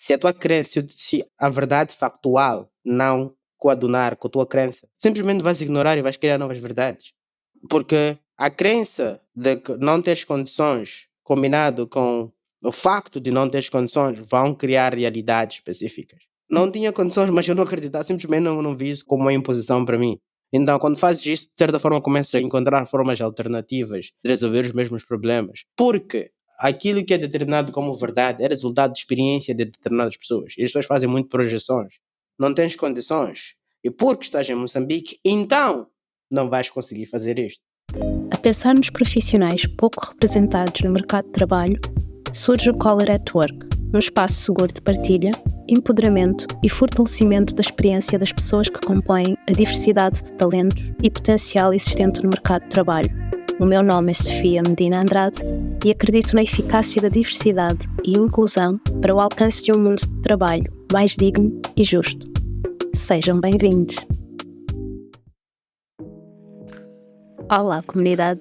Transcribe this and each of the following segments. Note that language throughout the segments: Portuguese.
Se a tua crença, se a verdade factual não coadunar com a tua crença, simplesmente vais ignorar e vais criar novas verdades. Porque a crença de que não teres condições, combinado com o facto de não teres condições, vão criar realidades específicas. Não tinha condições, mas eu não acreditava, simplesmente não vi isso como uma imposição para mim. Então, quando fazes isso, de certa forma, começas a encontrar formas alternativas de resolver os mesmos problemas. Porque aquilo que é determinado como verdade é resultado de experiência de determinadas pessoas. E as pessoas fazem muito projeções. Não tens condições. E porque estás em Moçambique, então não vais conseguir fazer isto. A pensar nos profissionais pouco representados no mercado de trabalho, surge o Collar at Work, um espaço seguro de partilha, empoderamento e fortalecimento da experiência das pessoas que compõem a diversidade de talentos e potencial existente no mercado de trabalho. O meu nome é Sofia Medina Andrade e acredito na eficácia da diversidade e inclusão para o alcance de um mundo de trabalho mais digno e justo. Sejam bem-vindos! Olá, comunidade!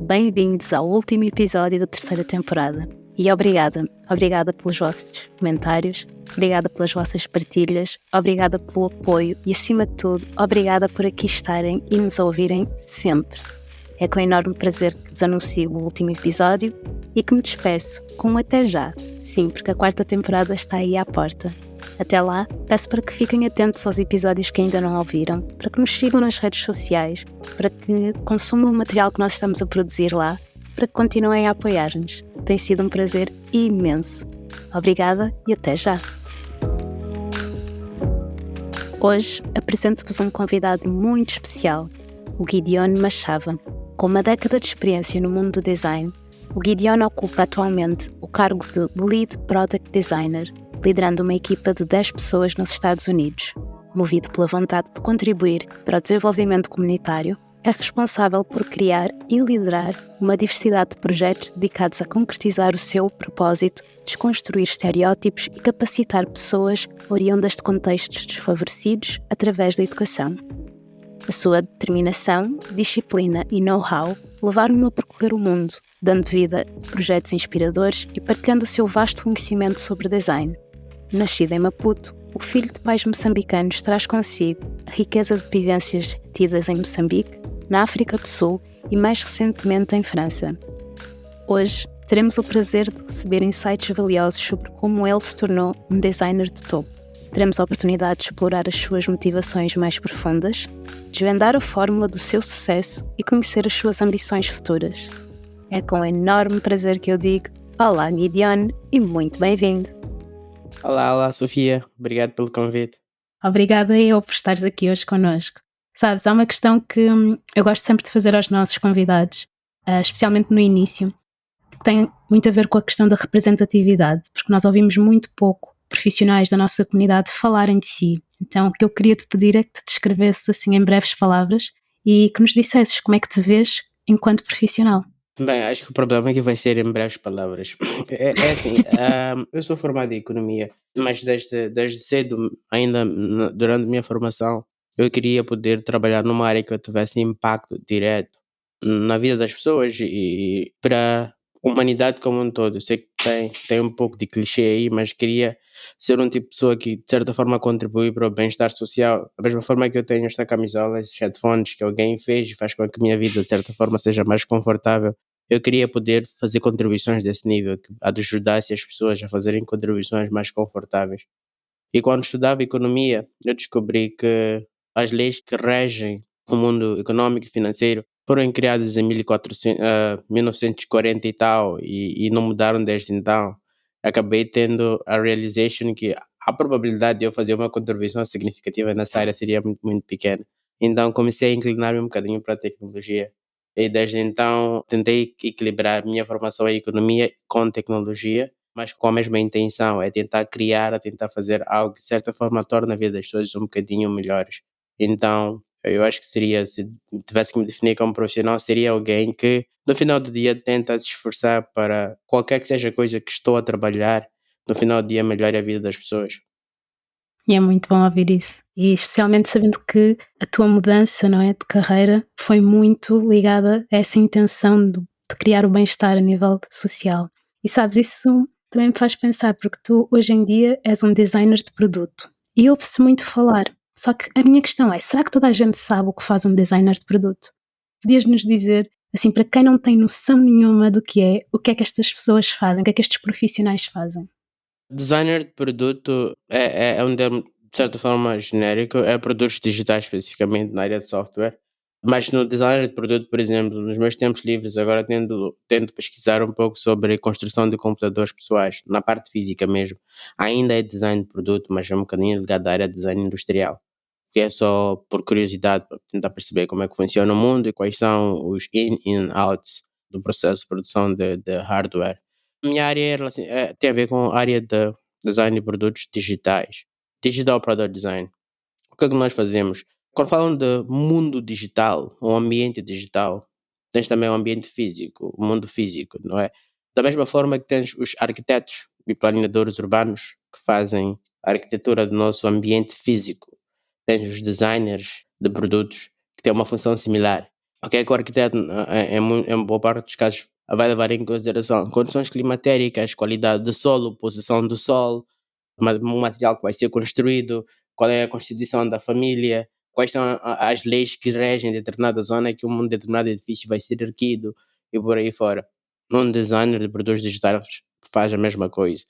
Bem-vindos ao último episódio da terceira temporada. E obrigada pelos vossos comentários, obrigada pelas vossas partilhas, obrigada pelo apoio e, acima de tudo, obrigada por aqui estarem e nos ouvirem sempre. É com enorme prazer que vos anuncio o último episódio e que me despeço com um até já. Sim, porque a quarta temporada está aí à porta. Até lá, peço para que fiquem atentos aos episódios que ainda não ouviram, para que nos sigam nas redes sociais, para que consumam o material que nós estamos a produzir lá, para que continuem a apoiar-nos. Tem sido um prazer imenso. Obrigada e até já! Hoje apresento-vos um convidado muito especial, o Gideon Machava. Com uma década de experiência no mundo do design, o Gideon ocupa atualmente o cargo de Lead Product Designer, liderando uma equipa de 10 pessoas nos Estados Unidos. Movido pela vontade de contribuir para o desenvolvimento comunitário, é responsável por criar e liderar uma diversidade de projetos dedicados a concretizar o seu propósito, desconstruir estereótipos e capacitar pessoas oriundas de contextos desfavorecidos através da educação. A sua determinação, disciplina e know-how levaram-no a percorrer o mundo, dando vida a projetos inspiradores e partilhando o seu vasto conhecimento sobre design. Nascido em Maputo, o filho de pais moçambicanos traz consigo a riqueza de vivências tidas em Moçambique, na África do Sul e mais recentemente em França. Hoje teremos o prazer de receber insights valiosos sobre como ele se tornou um designer de topo. Teremos a oportunidade de explorar as suas motivações mais profundas, desvendar a fórmula do seu sucesso e conhecer as suas ambições futuras. É com enorme prazer que eu digo: olá, Gideon, e muito bem-vindo! Olá, Sofia. Obrigado pelo convite. Obrigada eu por estares aqui hoje connosco. Sabes, há uma questão que eu gosto sempre de fazer aos nossos convidados, especialmente no início, que tem muito a ver com a questão da representatividade, porque nós ouvimos muito pouco profissionais da nossa comunidade falarem de si. Então, o que eu queria te pedir é que te descrevesses assim em breves palavras e que nos dissesses como é que te vês enquanto profissional. Bem, acho que o problema é que vai ser em breves palavras. É assim, eu sou formado em economia, mas desde cedo, ainda durante a minha formação, eu queria poder trabalhar numa área que eu tivesse impacto direto na vida das pessoas e para a humanidade como um todo. Eu sei que tem um pouco de clichê aí, mas queria ser um tipo de pessoa que, de certa forma, contribui para o bem-estar social. Da mesma forma que eu tenho esta camisola, esses headphones que alguém fez e faz com que a minha vida, de certa forma, seja mais confortável. Eu queria poder fazer contribuições desse nível, que ajudasse as pessoas a fazerem contribuições mais confortáveis. E quando estudava economia, eu descobri que as leis que regem o mundo econômico e financeiro foram criadas em 1940 e tal, e não mudaram desde então. Acabei tendo a realization que a probabilidade de eu fazer uma contribuição significativa nessa área seria muito, muito pequena. Então comecei a inclinar-me um bocadinho para a tecnologia. E desde então tentei equilibrar minha formação em economia com tecnologia, mas com a mesma intenção, é tentar criar, a tentar fazer algo que de certa forma torna a vida das pessoas um bocadinho melhores. Então, eu acho que seria, se tivesse que me definir como profissional, seria alguém que no final do dia tenta se esforçar para qualquer que seja a coisa que estou a trabalhar, no final do dia melhore a vida das pessoas. E é muito bom ouvir isso. E especialmente sabendo que a tua mudança, não é, de carreira foi muito ligada a essa intenção de criar o bem-estar a nível social. E sabes, isso também me faz pensar, porque tu hoje em dia és um designer de produto e ouve-se muito falar. Só que a minha questão é, será que toda a gente sabe o que faz um designer de produto? Podias-nos dizer, assim, para quem não tem noção nenhuma do que é, o que é que estas pessoas fazem, o que é que estes profissionais fazem? Designer de produto é um termo, de certa forma, genérico, é produtos digitais especificamente na área de software. Mas no designer de produto, por exemplo, nos meus tempos livres, agora tento pesquisar um pouco sobre construção de computadores pessoais, na parte física mesmo. Ainda é design de produto, mas é um bocadinho ligado à área de design industrial, que é só por curiosidade, para tentar perceber como é que funciona o mundo e quais são os in e outs do processo de produção de hardware. Minha área tem a ver com a área de design de produtos digitais, digital product design. O que é que nós fazemos? Quando falam de mundo digital, um ambiente digital, tens também o ambiente físico, o mundo físico, não é? Da mesma forma que tens os arquitetos e planeadores urbanos que fazem a arquitetura do nosso ambiente físico, tens os designers de produtos que têm uma função similar. Ok, que o arquiteto, em boa parte dos casos, vai levar em consideração condições climatéricas, qualidade do solo, posição do sol, o material que vai ser construído, qual é a constituição da família, quais são as leis que regem determinada zona que um determinado edifício vai ser erguido e por aí fora. Um designer de produtos digitais faz a mesma coisa.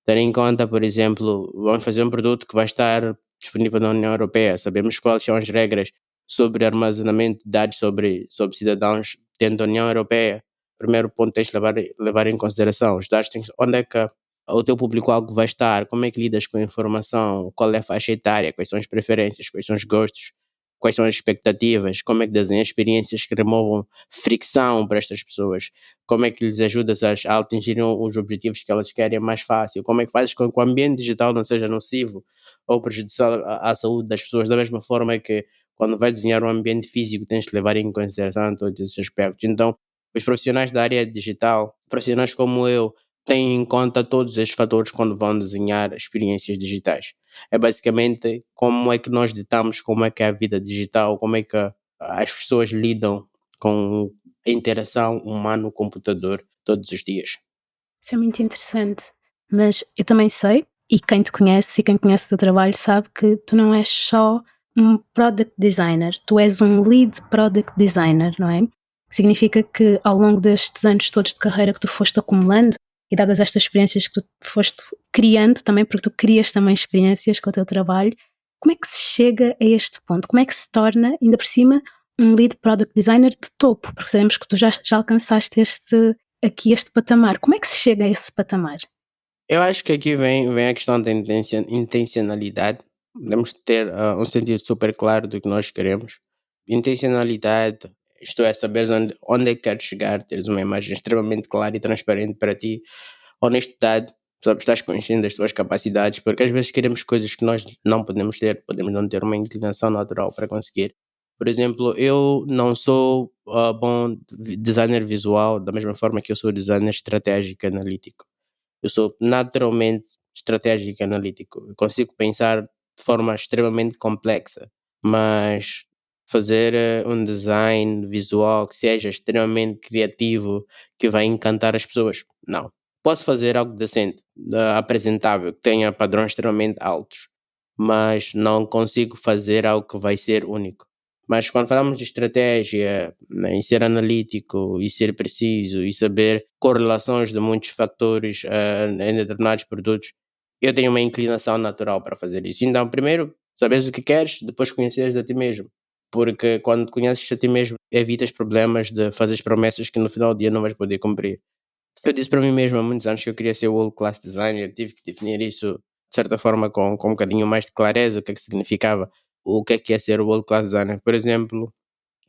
Ter em conta, por exemplo, vamos fazer um produto que vai estar disponível na União Europeia, sabemos quais são as regras sobre armazenamento de dados sobre cidadãos dentro da União Europeia. Primeiro ponto tens de levar em consideração os dados, onde é que o teu público-alvo vai estar, como é que lidas com a informação, qual é a faixa etária, quais são as preferências, quais são os gostos, quais são as expectativas, como é que desenhas experiências que removam fricção para estas pessoas, como é que lhes ajudas a atingirem os objetivos que elas querem mais fácil, como é que fazes com que o ambiente digital não seja nocivo ou prejudicial à saúde das pessoas, da mesma forma que quando vais desenhar um ambiente físico tens de levar em consideração todos esses aspectos. Então, os profissionais da área digital, profissionais como eu, têm em conta todos estes fatores quando vão desenhar experiências digitais. É basicamente como é que nós ditamos como é que é a vida digital, como é que as pessoas lidam com a interação humano-computador todos os dias. Isso é muito interessante. Mas eu também sei, e quem te conhece e quem conhece o teu trabalho sabe que tu não és só um product designer, tu és um lead product designer, não é? Significa que ao longo destes anos todos de carreira que tu foste acumulando e dadas estas experiências que tu foste criando também, porque tu crias também experiências com o teu trabalho, como é que se chega a este ponto? Como é que se torna, ainda por cima, um lead product designer de topo? Porque sabemos que tu já alcançaste este patamar. Como é que se chega a esse patamar? Eu acho que aqui vem a questão da intencionalidade. Devemos ter um sentido super claro do que nós queremos. Intencionalidade, isto é, saberes onde é que queres chegar, teres uma imagem extremamente clara e transparente para ti. Honestidade, sabes, estás consciente das tuas capacidades, porque às vezes queremos coisas que nós não podemos ter, podemos não ter uma inclinação natural para conseguir. Por exemplo, eu não sou bom designer visual, da mesma forma que eu sou designer estratégico e analítico. Eu sou naturalmente estratégico e analítico. Eu consigo pensar de forma extremamente complexa, mas fazer um design visual que seja extremamente criativo, que vai encantar as pessoas, não. Posso fazer algo decente, apresentável, que tenha padrões extremamente altos, mas não consigo fazer algo que vai ser único. Mas quando falamos de estratégia, né, em ser analítico e ser preciso e saber correlações de muitos fatores em determinados produtos, eu tenho uma inclinação natural para fazer isso. Então, primeiro, saberes o que queres, depois conheceres a ti mesmo. Porque quando conheces a ti mesmo, evitas problemas de fazer promessas que no final do dia não vais poder cumprir. Eu disse para mim mesmo há muitos anos que eu queria ser world class designer, tive que definir isso de certa forma com um bocadinho mais de clareza, o que é que significava, o que é ser world class designer. Por exemplo,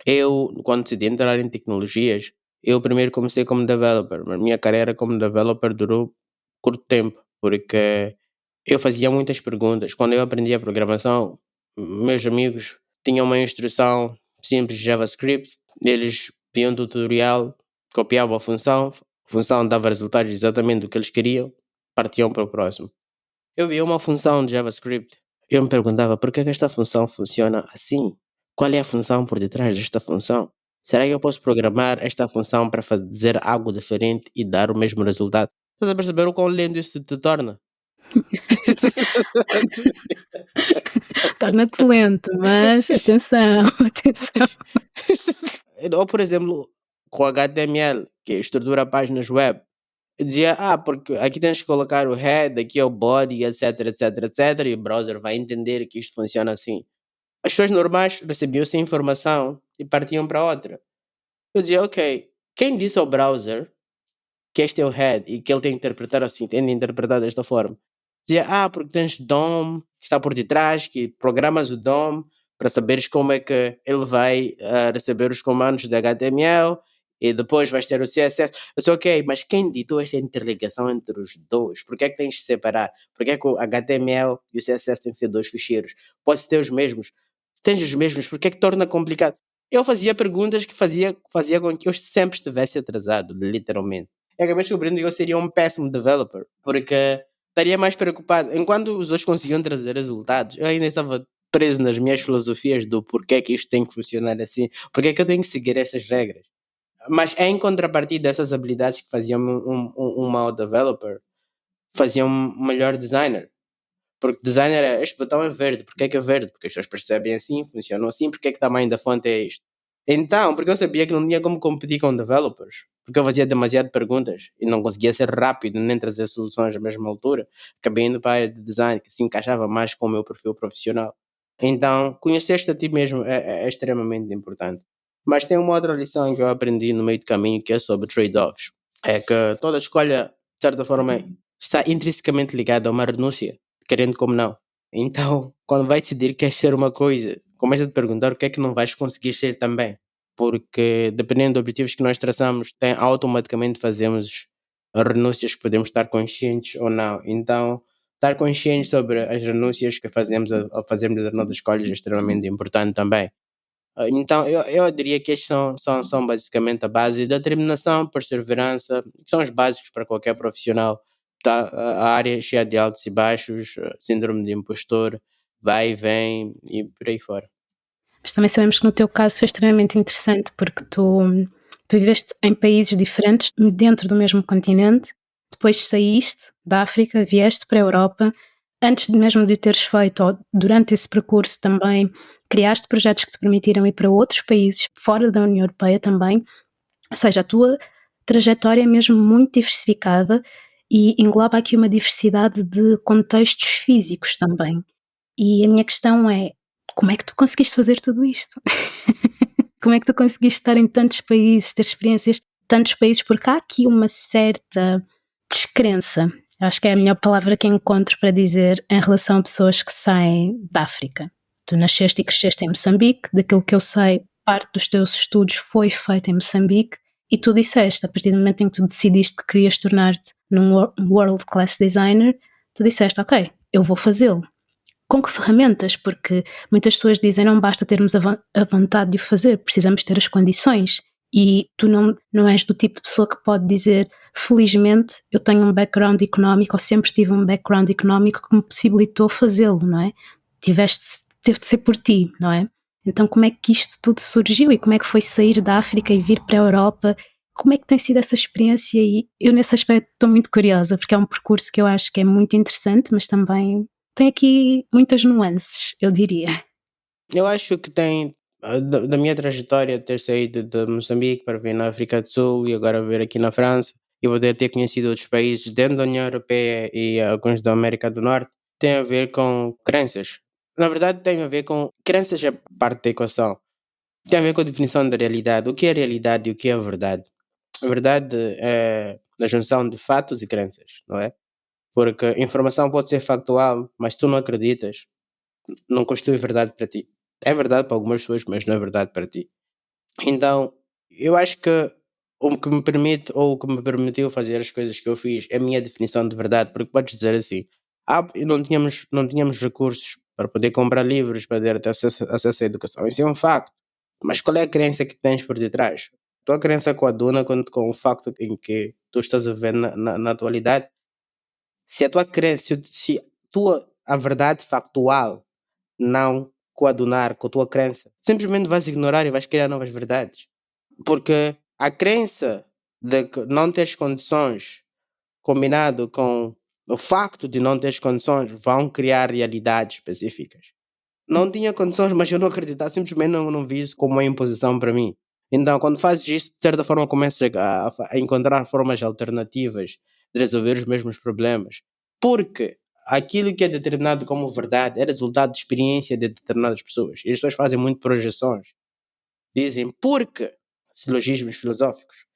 eu, quando decidi entrar em tecnologias, eu primeiro comecei como developer, mas a minha carreira como developer durou curto tempo, porque eu fazia muitas perguntas. Quando eu aprendi a programação, meus amigos tinham uma instrução simples de JavaScript, eles viam um tutorial, copiavam a função dava resultados exatamente do que eles queriam, partiam para o próximo. Eu via uma função de JavaScript, eu me perguntava por que é que esta função funciona assim? Qual é a função por detrás desta função? Será que eu posso programar esta função para fazer algo diferente e dar o mesmo resultado? Estás a perceber o quão lento isso te torna? Torna-te lento, mas atenção, atenção. Ou, por exemplo, com HTML, que estrutura páginas web, dizia, porque aqui tens que colocar o head, aqui é o body, etc, etc, etc, e o browser vai entender que isto funciona assim. As pessoas normais recebiam essa informação e partiam para outra. Eu dizia, ok, quem disse ao browser que este é o head e que ele tem que interpretar assim, tem de interpretar desta forma? Dizia, porque tens DOM que está por detrás, que programas o DOM para saberes como é que ele vai receber os comandos de HTML e depois vais ter o CSS. Eu disse, ok, mas quem ditou esta interligação entre os dois? Por que é que tens de separar? Por que é que o HTML e o CSS têm que ser dois ficheiros? Pode ter os mesmos. Se tens os mesmos, por que é que torna complicado? Eu fazia perguntas que fazia com que eu sempre estivesse atrasado, literalmente. Eu acabei descobrindo que eu seria um péssimo developer, porque estaria mais preocupado. Enquanto os outros conseguiam trazer resultados, eu ainda estava preso nas minhas filosofias do porquê que isto tem que funcionar assim, porque é que eu tenho que seguir estas regras. Mas em contrapartida dessas habilidades que faziam um mau developer, faziam um melhor designer. Porque designer é, este botão é verde, porque é que é verde? Porque as pessoas percebem assim, funcionam assim, porque é que o tamanho da fonte é este? Então, porque eu sabia que não tinha como competir com developers, porque eu fazia demasiado perguntas e não conseguia ser rápido nem trazer soluções à mesma altura, acabei indo para a área de design, que se encaixava mais com o meu perfil profissional. Então, conhecer-te a ti mesmo é extremamente importante. Mas tem uma outra lição que eu aprendi no meio do caminho que é sobre trade-offs. É que toda escolha, de certa forma, está intrinsecamente ligada a uma renúncia, querendo como não. Então, quando vai decidir que queres ser uma coisa, começa a te perguntar o que é que não vais conseguir ser também. Porque, dependendo dos objetivos que nós traçamos, automaticamente fazemos renúncias que podemos estar conscientes ou não. Então, estar consciente sobre as renúncias que fazemos ao fazermos as nossas escolhas é extremamente importante também. Então, eu diria que estes são basicamente a base da determinação, perseverança, que são os básicos para qualquer profissional. Tá, a área é cheia de altos e baixos, síndrome de impostor, vai e vem e por aí fora. Mas também sabemos que no teu caso foi extremamente interessante, porque tu viveste em países diferentes, dentro do mesmo continente, depois saíste da África, vieste para a Europa, antes mesmo de teres feito, ou durante esse percurso também, criaste projetos que te permitiram ir para outros países, fora da União Europeia também, ou seja, a tua trajetória é mesmo muito diversificada e engloba aqui uma diversidade de contextos físicos também. E a minha questão é: como é que tu conseguiste fazer tudo isto? Como é que tu conseguiste estar em tantos países, ter experiências em tantos países? Porque há aqui uma certa descrença, acho que é a melhor palavra que encontro para dizer, em relação a pessoas que saem da África. Tu nasceste e cresceste em Moçambique, daquilo que eu sei, parte dos teus estudos foi feita em Moçambique, e tu disseste, a partir do momento em que tu decidiste que querias tornar-te num world class designer, tu disseste, ok, eu vou fazê-lo. Com que ferramentas? Porque muitas pessoas dizem não basta termos a vontade de o fazer, precisamos ter as condições. E tu não és do tipo de pessoa que pode dizer, felizmente eu tenho um background económico, ou sempre tive um background económico que me possibilitou fazê-lo, não é? Teve de ser por ti, não é? Então como é que isto tudo surgiu e como é que foi sair da África e vir para a Europa? Como é que tem sido essa experiência? E eu nesse aspecto estou muito curiosa, porque é um percurso que eu acho que é muito interessante, mas também tem aqui muitas nuances, eu diria. Eu acho que tem, da minha trajetória, ter saído de Moçambique para vir na África do Sul e agora vir aqui na França e poder ter conhecido outros países dentro da União Europeia e alguns da América do Norte, tem a ver com crenças. Na verdade, tem a ver com crenças é parte da equação. Tem a ver com a definição da realidade. O que é realidade e o que é a verdade? A verdade é a junção de fatos e crenças, não é? Porque informação pode ser factual, mas tu não acreditas, não constitui verdade para ti. É verdade para algumas pessoas, mas não é verdade para ti. Então, eu acho que o que me permite ou o que me permitiu fazer as coisas que eu fiz é a minha definição de verdade, porque podes dizer assim, não tínhamos recursos para poder comprar livros, para ter acesso à educação. Isso é um facto. Mas qual é a crença que tens por detrás? Tua crença coaduna com o facto em que tu estás a ver na atualidade. Se a tua crença, se a verdade factual não coadunar com a tua crença, simplesmente vais ignorar e vais criar novas verdades. Porque a crença de que não teres condições combinado com o facto de não ter condições, vão criar realidades específicas. Não tinha condições, mas eu não acreditava, simplesmente não vi isso como uma imposição para mim. Então, quando fazes isso, de certa forma, começas a encontrar formas alternativas de resolver os mesmos problemas. Porque aquilo que é determinado como verdade é resultado de experiência de determinadas pessoas. E as pessoas fazem muito projeções. Dizem, porque, silogismos filosóficos,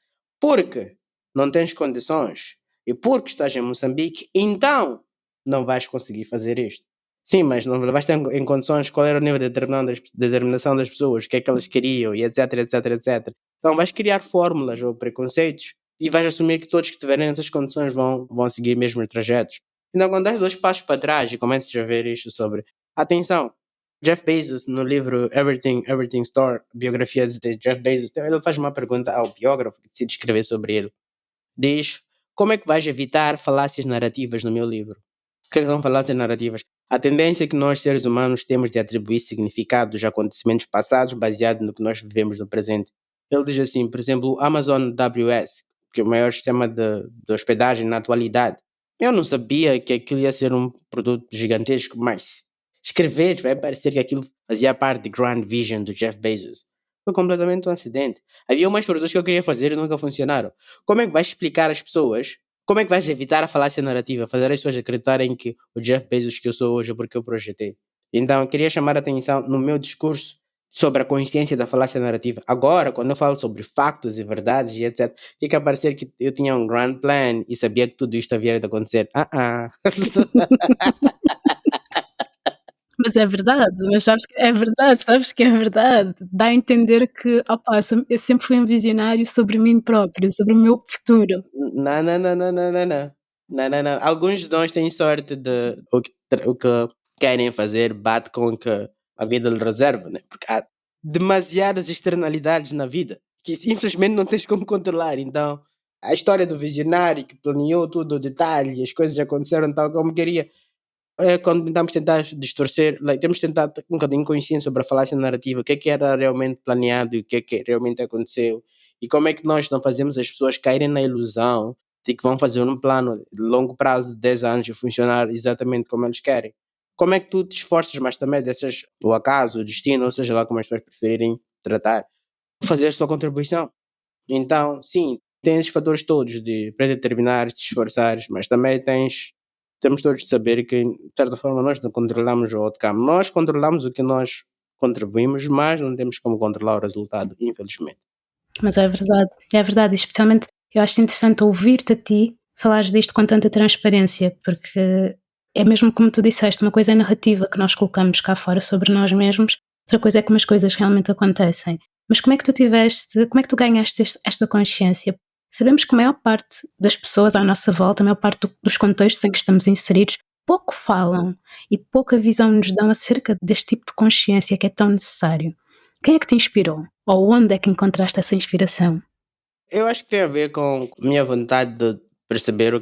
porque não tens condições e porque estás em Moçambique, então não vais conseguir fazer isto. Sim, mas não vais ter em condições qual era o nível de determinação das pessoas, o que é que elas queriam e etc, etc, etc. Então vais criar fórmulas ou preconceitos e vais assumir que todos que tiverem essas condições vão seguir mesmo os trajetos. Então quando das 2 passos para trás e começas a ver isto sobre atenção, Jeff Bezos, no livro Everything Store, biografia de Jeff Bezos, ele faz uma pergunta ao biógrafo que decide escrever sobre ele. Diz, como é que vais evitar falácias narrativas no meu livro? O que é que são falácias narrativas? A tendência que nós, seres humanos, temos de atribuir significado aos acontecimentos passados baseado no que nós vivemos no presente. Ele diz assim, por exemplo, o Amazon AWS, que é o maior sistema de hospedagem na atualidade. Eu não sabia que aquilo ia ser um produto gigantesco, mas escrever vai parecer que aquilo fazia parte de Grand Vision do Jeff Bezos. Foi completamente um acidente. Havia umas produtos que eu queria fazer e nunca funcionaram. Como é que vais explicar às pessoas? Como é que vais evitar a falácia narrativa? Fazer as pessoas acreditarem que o Jeff Bezos que eu sou hoje é porque eu projetei. Então, eu queria chamar a atenção no meu discurso sobre a consciência da falácia narrativa. Agora, quando eu falo sobre factos e verdades e etc., fica a parecer que eu tinha um grand plan e sabia que tudo isto havia de acontecer. Mas é verdade, mas sabes que é verdade. Dá a entender que, opa, eu sempre fui um visionário sobre mim próprio, sobre o meu futuro. Não, não, não, não, não, não, não. Não, não, não. Alguns de nós têm sorte de o que querem fazer bate com o que a vida lhe reserva, né? Porque há demasiadas externalidades na vida que infelizmente não tens como controlar. Então, a história do visionário que planeou tudo ao detalhe, as coisas aconteceram tal como queria, quando tentamos tentar distorcer, temos tentado ter um bocadinho de consciência sobre a falácia narrativa, o que era realmente planeado e o que é que realmente aconteceu, e como é que nós não fazemos as pessoas caírem na ilusão de que vão fazer um plano de longo prazo de 10 anos e funcionar exatamente como eles querem. Como é que tu te esforças, mas também deixas o acaso, o destino, ou seja lá como as pessoas preferirem tratar, fazer a sua contribuição. Então, sim, tens esses fatores todos de predeterminar, te esforçares, mas também temos todos de saber que, de certa forma, nós não controlamos o outcome. Nós controlamos o que nós contribuímos, mas não temos como controlar o resultado, infelizmente. Mas é verdade, e especialmente eu acho interessante ouvir-te a ti falares disto com tanta transparência, porque é mesmo como tu disseste, uma coisa é a narrativa que nós colocamos cá fora sobre nós mesmos, outra coisa é como as coisas realmente acontecem. Mas como é que como é que tu ganhaste esta consciência? Sabemos que a maior parte das pessoas à nossa volta, a maior parte dos contextos em que estamos inseridos, pouco falam e pouca visão nos dão acerca deste tipo de consciência que é tão necessário. Quem é que te inspirou? Ou onde é que encontraste essa inspiração? Eu acho que tem a ver com a minha vontade de perceber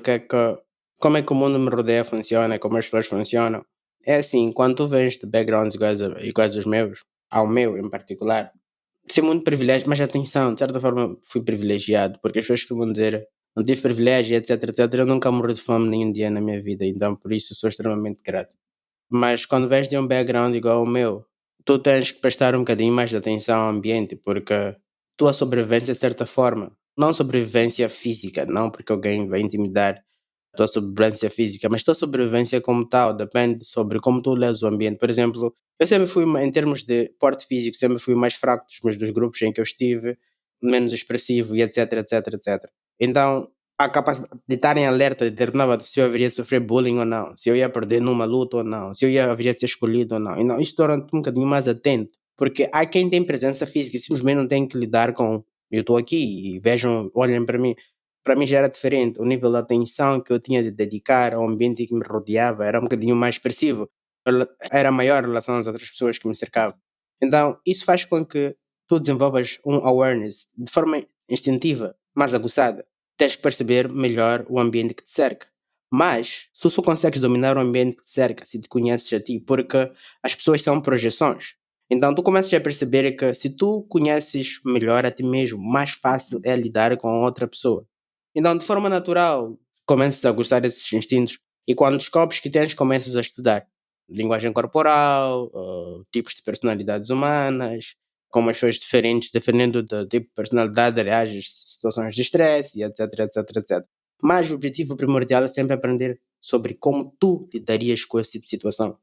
como é que o mundo me rodeia funciona, como as pessoas funcionam. É assim, quando tu vens de backgrounds iguais aos meus, ao meu em particular, ser muito privilégio, mas atenção, de certa forma fui privilegiado, porque as pessoas costumam dizer não tive privilégio, etc, etc. Eu nunca morri de fome nenhum dia na minha vida, então por isso sou extremamente grato. Mas quando vens de um background igual ao meu, tu tens que prestar um bocadinho mais de atenção ao ambiente, porque tua sobrevivência, de certa forma, não sobrevivência física, não porque alguém vai intimidar a tua sobrevivência física, mas tua sobrevivência como tal, depende sobre como tu lês o ambiente. Por exemplo, eu sempre fui, em termos de porte físico, sempre fui mais fraco dos grupos em que eu estive, menos expressivo e etc, etc, etc. Então, a capacidade de estar em alerta determinava se eu haveria de sofrer bullying ou não, se eu ia perder numa luta ou não, se eu haveria de ser escolhido ou não. E não, isto torna-te um bocadinho mais atento, porque há quem tem presença física e simplesmente não tem que lidar com eu estou aqui e vejam, olhem para mim já era diferente, o nível de atenção que eu tinha de dedicar ao ambiente que me rodeava era um bocadinho mais expressivo, era maior em relação às outras pessoas que me cercavam. Então, isso faz com que tu desenvolvas um awareness de forma instintiva, mais aguçada. Tens que perceber melhor o ambiente que te cerca. Mas, se tu só consegues dominar o ambiente que te cerca, se te conheces a ti, porque as pessoas são projeções. Então, tu começas a perceber que se tu conheces melhor a ti mesmo, mais fácil é lidar com outra pessoa. Então, de forma natural, começas a gostar desses instintos e quando descobres que tens, começas a estudar linguagem corporal, tipos de personalidades humanas, como as pessoas diferentes, dependendo do tipo de personalidade, reagem a situações de estresse, e etc, etc, etc. Mas o objetivo primordial é sempre aprender sobre como tu lidarias com esse tipo de situação.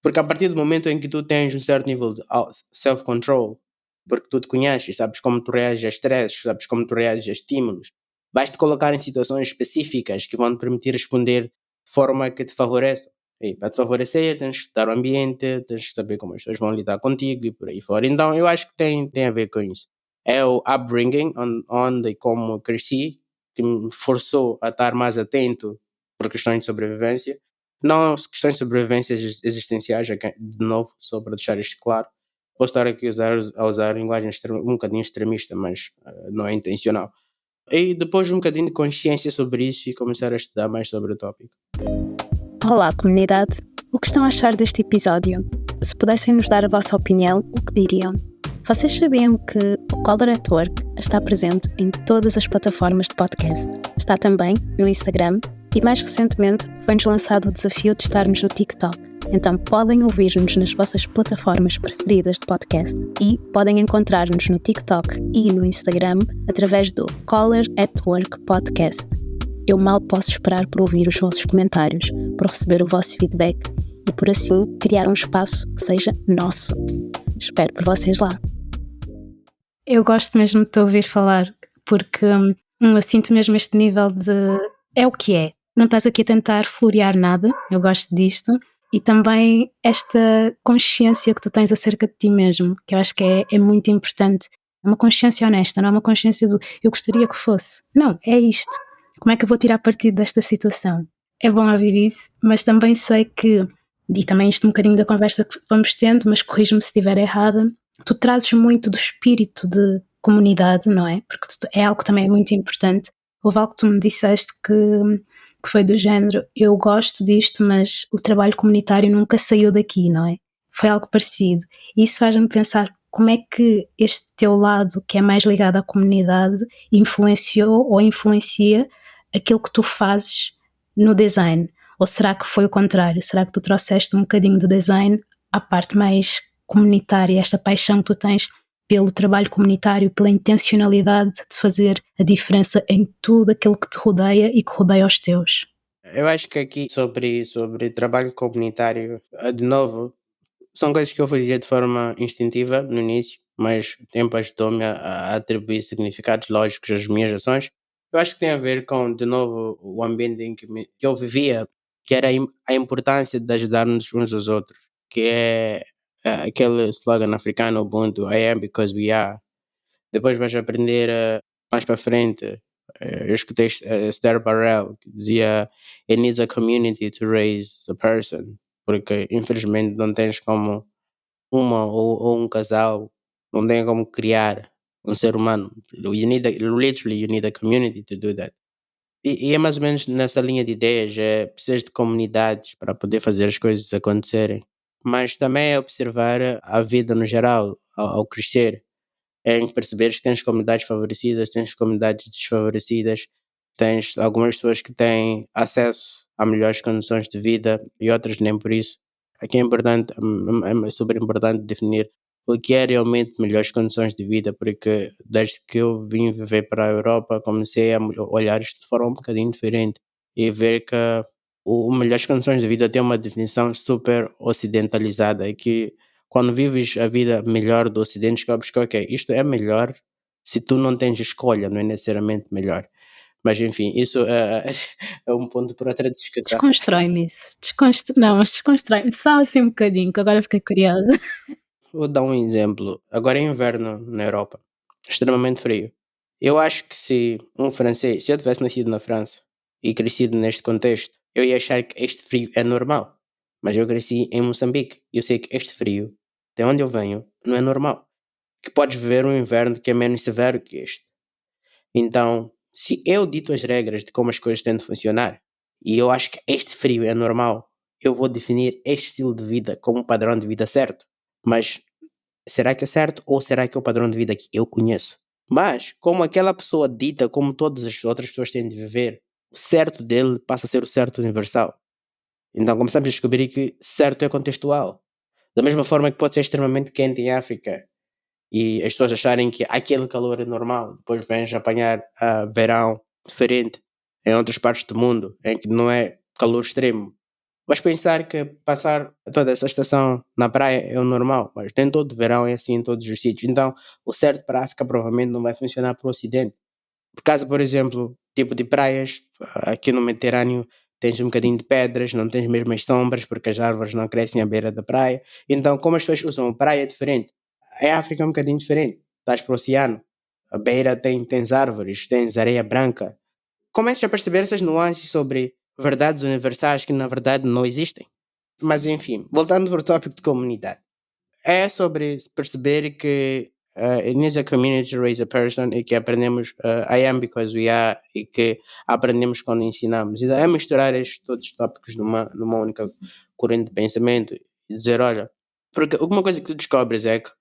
Porque a partir do momento em que tu tens um certo nível de self-control, porque tu te conheces, sabes como tu reages a estresse, sabes como tu reages a estímulos, vais-te colocar em situações específicas que vão te permitir responder de forma que te favoreça. E para te favorecer, tens que estar o ambiente, tens que saber como as pessoas vão lidar contigo e por aí fora. Então, eu acho que tem a ver com isso. É o upbringing, onde como cresci, que me forçou a estar mais atento por questões de sobrevivência, não questões de sobrevivência existenciais, de novo, só para deixar isto claro. Posso estar aqui a usar linguagem um bocadinho extremista, mas não é intencional. E depois um bocadinho de consciência sobre isso e começar a estudar mais sobre o tópico. Olá, comunidade. O que estão a achar deste episódio? Se pudessem nos dar a vossa opinião, o que diriam? Vocês sabiam que o Color at Work está presente em todas as plataformas de podcast? Está também no Instagram e, mais recentemente, foi-nos lançado o desafio de estarmos no TikTok. Então podem ouvir-nos nas vossas plataformas preferidas de podcast e podem encontrar-nos no TikTok e no Instagram através do Color at Work Podcast. Eu mal posso esperar por ouvir os vossos comentários, por receber o vosso feedback e por assim criar um espaço que seja nosso. Espero por vocês lá. Eu gosto mesmo de te ouvir falar, porque eu sinto mesmo este nível de é o que é. Não estás aqui a tentar florear nada, eu gosto disto. E também esta consciência que tu tens acerca de ti mesmo, que eu acho que é muito importante. É uma consciência honesta, não é uma consciência do eu gostaria que fosse. Não, é isto. Como é que eu vou tirar partido desta situação? É bom ouvir isso, mas também sei que, e também isto um bocadinho da conversa que vamos tendo, mas corrijo-me se estiver errada, tu trazes muito do espírito de comunidade, não é? Porque é algo que também é muito importante. Houve algo que tu me disseste que foi do género, eu gosto disto, mas o trabalho comunitário nunca saiu daqui, não é? Foi algo parecido. E isso faz-me pensar como é que este teu lado, que é mais ligado à comunidade, influenciou ou influencia aquilo que tu fazes no design? Ou será que foi o contrário? Será que tu trouxeste um bocadinho do design à parte mais comunitária, esta paixão que tu tens pelo trabalho comunitário, pela intencionalidade de fazer a diferença em tudo aquilo que te rodeia e que rodeia os teus? Eu acho que aqui sobre trabalho comunitário, de novo, são coisas que eu fazia de forma instintiva no início, mas o tempo ajudou-me a atribuir significados lógicos às minhas ações. Eu acho que tem a ver com, de novo, o ambiente em que eu vivia, que era a importância de ajudar-nos uns aos outros, que é aquele slogan africano, Ubuntu, I am because we are. Depois vais aprender mais para frente. Eu escutei Esther Barrel que dizia It needs a community to raise a person, porque infelizmente não tens como uma ou um casal, não tem como criar um ser humano. Literally you need a community to do that. E é mais ou menos nessa linha de ideias, precisas de comunidades para poder fazer as coisas acontecerem. Mas também é observar a vida no geral, ao crescer em perceberes que tens comunidades favorecidas, tens comunidades desfavorecidas, tens algumas pessoas que têm acesso a melhores condições de vida e outras nem por isso. Aqui é importante, é super importante definir o que é realmente melhores condições de vida, porque desde que eu vim viver para a Europa comecei a olhar isto de forma um bocadinho diferente e ver que o melhores condições de vida tem uma definição super ocidentalizada e que quando vives a vida melhor do Ocidente, descobres que, ok, isto é melhor se tu não tens escolha, não é necessariamente melhor. Mas, enfim, isso é um ponto para outra discussão. Desconstrói-me isso. Não, mas desconstrói-me só assim um bocadinho, que agora fiquei curiosa. Vou dar um exemplo. Agora é inverno na Europa, extremamente frio. Eu acho que se eu tivesse nascido na França e crescido neste contexto, eu ia achar que este frio é normal. Mas eu cresci em Moçambique e eu sei que este frio, de onde eu venho, não é normal. Que podes viver um inverno que é menos severo que este. Então, se eu dito as regras de como as coisas têm de funcionar, e eu acho que este frio é normal, eu vou definir este estilo de vida como um padrão de vida certo. Mas será que é certo ou será que é o padrão de vida que eu conheço? Mas, como aquela pessoa dita como todas as outras pessoas têm de viver, o certo dele passa a ser o certo universal. Então começamos a descobrir que certo é contextual. Da mesma forma que pode ser extremamente quente em África e as pessoas acharem que aquele calor é normal, depois vens apanhar verão diferente em outras partes do mundo, em que não é calor extremo. Vais pensar que passar toda essa estação na praia é o normal, mas nem todo verão é assim em todos os sítios. Então, o certo para a África provavelmente não vai funcionar para o Ocidente. Por causa, por exemplo, tipo de praias, aqui no Mediterrâneo tens um bocadinho de pedras, não tens mesmo as sombras porque as árvores não crescem à beira da praia. Então, como as pessoas usam praia é diferente. A África é um bocadinho diferente. Estás para o oceano, a beira tens árvores, tens areia branca. Começas a perceber essas nuances sobre verdades universais que na verdade não existem. Mas enfim, voltando para o tópico de comunidade. É sobre perceber que it needs a community to raise a person e que aprendemos I am because we are e que aprendemos quando ensinamos. E é misturar estes todos os tópicos numa única corrente de pensamento e dizer, olha, porque alguma coisa que tu descobres é que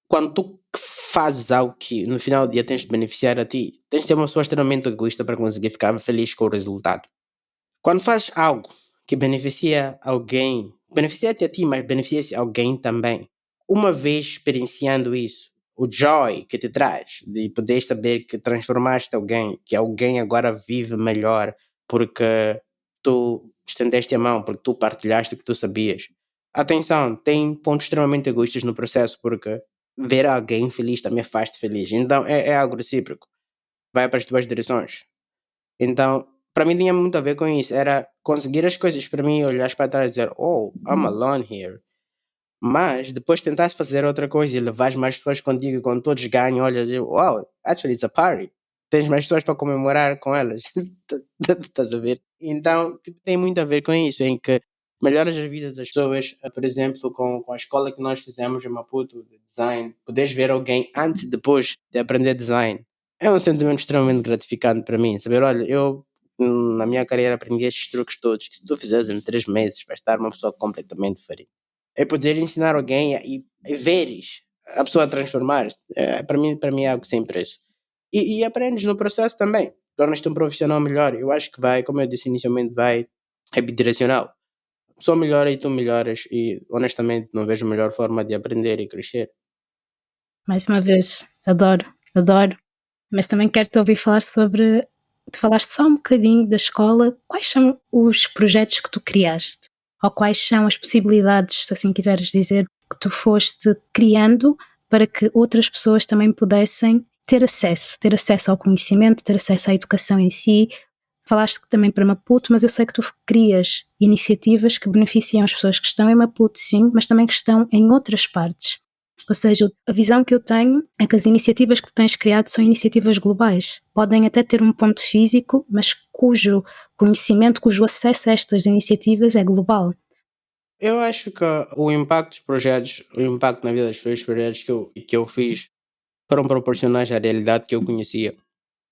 quando tu fazes algo que no final do dia tens de beneficiar a ti, tens de ser uma pessoa extremamente egoísta para conseguir ficar feliz com o resultado. Quando fazes algo que beneficia alguém, beneficia-te a ti, mas beneficia alguém também. Uma vez experienciando isso, o joy que te traz de poder saber que transformaste alguém, que alguém agora vive melhor porque tu estendeste a mão, porque tu partilhaste o que tu sabias. Atenção, tem pontos extremamente egoístas no processo, porque ver alguém feliz também faz-te feliz. Então é algo recíproco. Vai para as duas direções. Então, para mim tinha muito a ver com isso. Era conseguir as coisas para mim, olhar para trás e dizer, oh, I'm alone here. Mas depois tentares fazer outra coisa e levares mais pessoas contigo e quando todos ganham, olhas e wow, actually it's a party. Tens mais pessoas para comemorar com elas. Estás a ver? Então, tipo, tem muito a ver com isso, em que melhoras as vidas das pessoas, por exemplo, com a escola que nós fizemos em Maputo, de design, poderes ver alguém antes e depois de aprender design. É um sentimento extremamente gratificante para mim, saber, olha, eu na minha carreira aprendi estes truques todos, que se tu fizeres em 3 meses vais estar uma pessoa completamente diferente. É poder ensinar alguém e veres a pessoa transformar-se. Para mim é algo sem preço. E aprendes no processo também. Tornas-te um profissional melhor. Eu acho que vai, como eu disse inicialmente, vai é bidirecional. A pessoa melhora e tu melhoras. E honestamente não vejo melhor forma de aprender e crescer. Mais uma vez, adoro, adoro. Mas também quero te ouvir falar sobre. Tu falaste só um bocadinho da escola. Quais são os projetos que tu criaste? Ou quais são as possibilidades, se assim quiseres dizer, que tu foste criando para que outras pessoas também pudessem ter acesso ao conhecimento, ter acesso à educação em si? Falaste que também para Maputo, mas eu sei que tu crias iniciativas que beneficiam as pessoas que estão em Maputo, sim, mas também que estão em outras partes. Ou seja, a visão que eu tenho é que as iniciativas que tu tens criado são iniciativas globais. Podem até ter um ponto físico, mas cujo conhecimento, cujo acesso a estas iniciativas é global. Eu acho que o impacto dos projetos, o impacto na vida das pessoas, os projetos que eu fiz foram proporcionais à realidade que eu conhecia.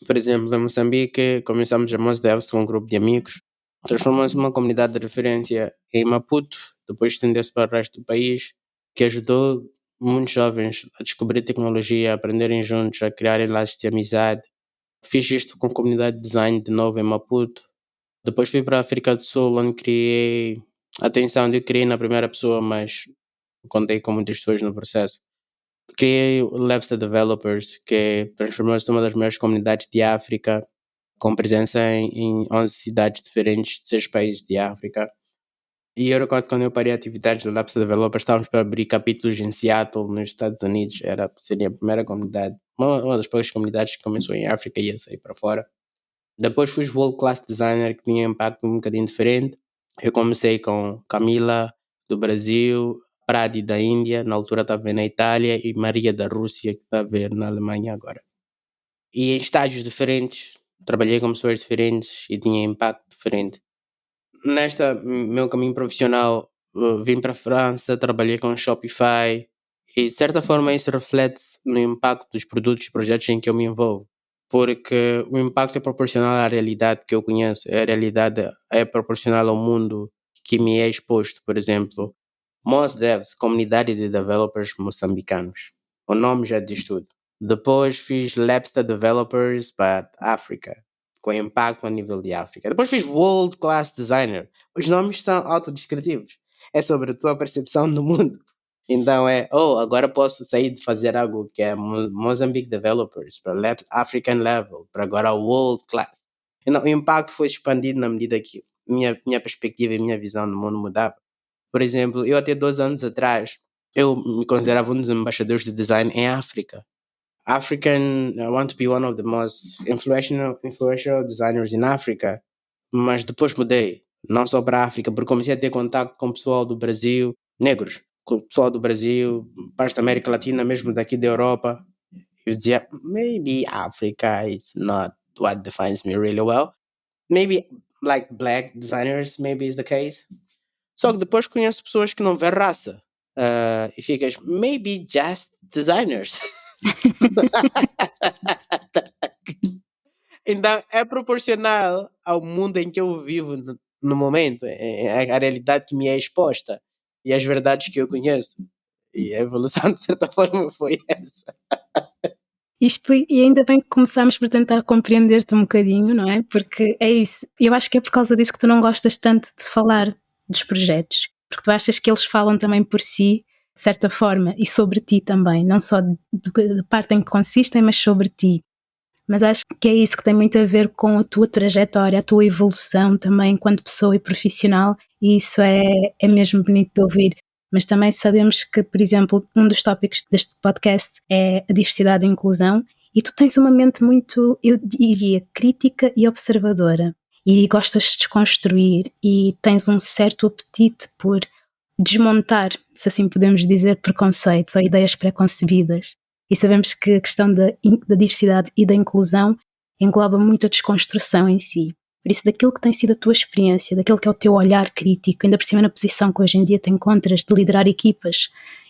Por exemplo, em Moçambique, começamos a Mosdevs com um grupo de amigos, transformou-se numa comunidade de referência em Maputo, depois estendeu-se para o resto do país, que ajudou muitos jovens a descobrir tecnologia, a aprenderem juntos, a criarem laços de amizade. Fiz isto com a comunidade de design de novo em Maputo. Depois fui para a África do Sul, onde criei, atenção, eu criei na primeira pessoa, mas contei com muitas pessoas no processo. Criei o Labster Developers, que transformou-se numa das maiores comunidades de África, com presença em 11 cidades diferentes de 6 países de África. E eu recordo quando eu parei atividades do Labster Developers, estávamos para abrir capítulos em Seattle, nos Estados Unidos. Seria a primeira comunidade, uma das poucas comunidades que começou em África e ia sair para fora. Depois fui World Class Designer, que tinha um impacto um bocadinho diferente. Eu comecei com Camila, do Brasil, Pradi, da Índia, na altura estava na Itália, e Maria, da Rússia, que está a ver na Alemanha agora. E em estágios diferentes, trabalhei com pessoas diferentes e tinha impacto diferente. Nesta meu caminho profissional, vim para a França, trabalhei com Shopify, e de certa forma isso reflete no impacto dos produtos e projetos em que eu me envolvo. Porque o impacto é proporcional à realidade que eu conheço, a realidade é proporcional ao mundo que me é exposto. Por exemplo, Mosdevs, Comunidade de Developers Moçambicanos. O nome já diz tudo. Depois fiz Labster Developers para África. com impacto a nível de África. Depois fiz World Class Designer. Os nomes são autodescritivos. É sobre a tua percepção do mundo. Então agora posso sair de fazer algo que é Mozambique Developers para African Level, para agora World Class. Então, o impacto foi expandido na medida que minha perspectiva e minha visão do mundo mudava. Por exemplo, eu até 2 anos atrás, eu me considerava um dos embaixadores de design em África. I want to be one of the most influential designers in Africa. Mas depois mudei, não só para a África, porque comecei a ter contato com o pessoal do Brasil, negros, com o pessoal do Brasil, parte da América Latina, mesmo daqui da Europa. Eu dizia, maybe Africa is not what defines me really well. Maybe like black designers, maybe is the case. Só que depois conheço pessoas que não vê raça. E ficas, maybe just designers. Então é proporcional ao mundo em que eu vivo no momento, a realidade que me é exposta e as verdades que eu conheço. E a evolução, de certa forma, foi essa. E ainda bem que começámos por tentar compreender-te um bocadinho, não é? Porque é isso. Eu acho que é por causa disso que tu não gostas tanto de falar dos projetos. Porque tu achas que eles falam também por si, de certa forma, e sobre ti também. Não só da parte em que consistem, mas sobre ti. Mas acho que é isso que tem muito a ver com a tua trajetória, a tua evolução também enquanto pessoa e profissional, e isso é mesmo bonito de ouvir. Mas também sabemos que, por exemplo, um dos tópicos deste podcast é a diversidade e a inclusão, e tu tens uma mente muito, eu diria, crítica e observadora, e gostas de desconstruir, e tens um certo apetite por desmontar, se assim podemos dizer, preconceitos ou ideias preconcebidas. E sabemos que a questão da diversidade e da inclusão engloba muito a desconstrução em si. Por isso, daquilo que tem sido a tua experiência, daquilo que é o teu olhar crítico, ainda por cima na posição que hoje em dia te encontras de liderar equipas,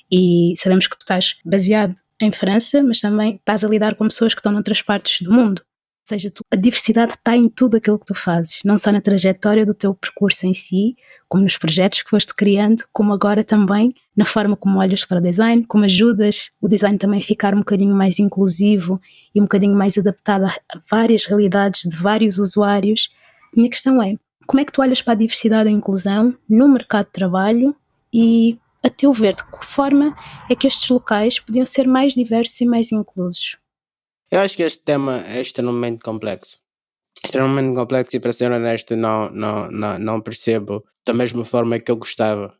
e sabemos que tu estás baseado em França, mas também estás a lidar com pessoas que estão noutras partes do mundo. Ou seja, a diversidade está em tudo aquilo que tu fazes, não só na trajetória do teu percurso em si, como nos projetos que foste criando, como agora também na forma como olhas para o design, como ajudas o design também a ficar um bocadinho mais inclusivo e um bocadinho mais adaptado a várias realidades de vários usuários. A minha questão é, como é que tu olhas para a diversidade e a inclusão no mercado de trabalho e, a teu ver, de que forma é que estes locais podiam ser mais diversos e mais inclusos? Eu acho que este tema é extremamente complexo. Extremamente complexo e, para ser honesto, não percebo da mesma forma que eu gostava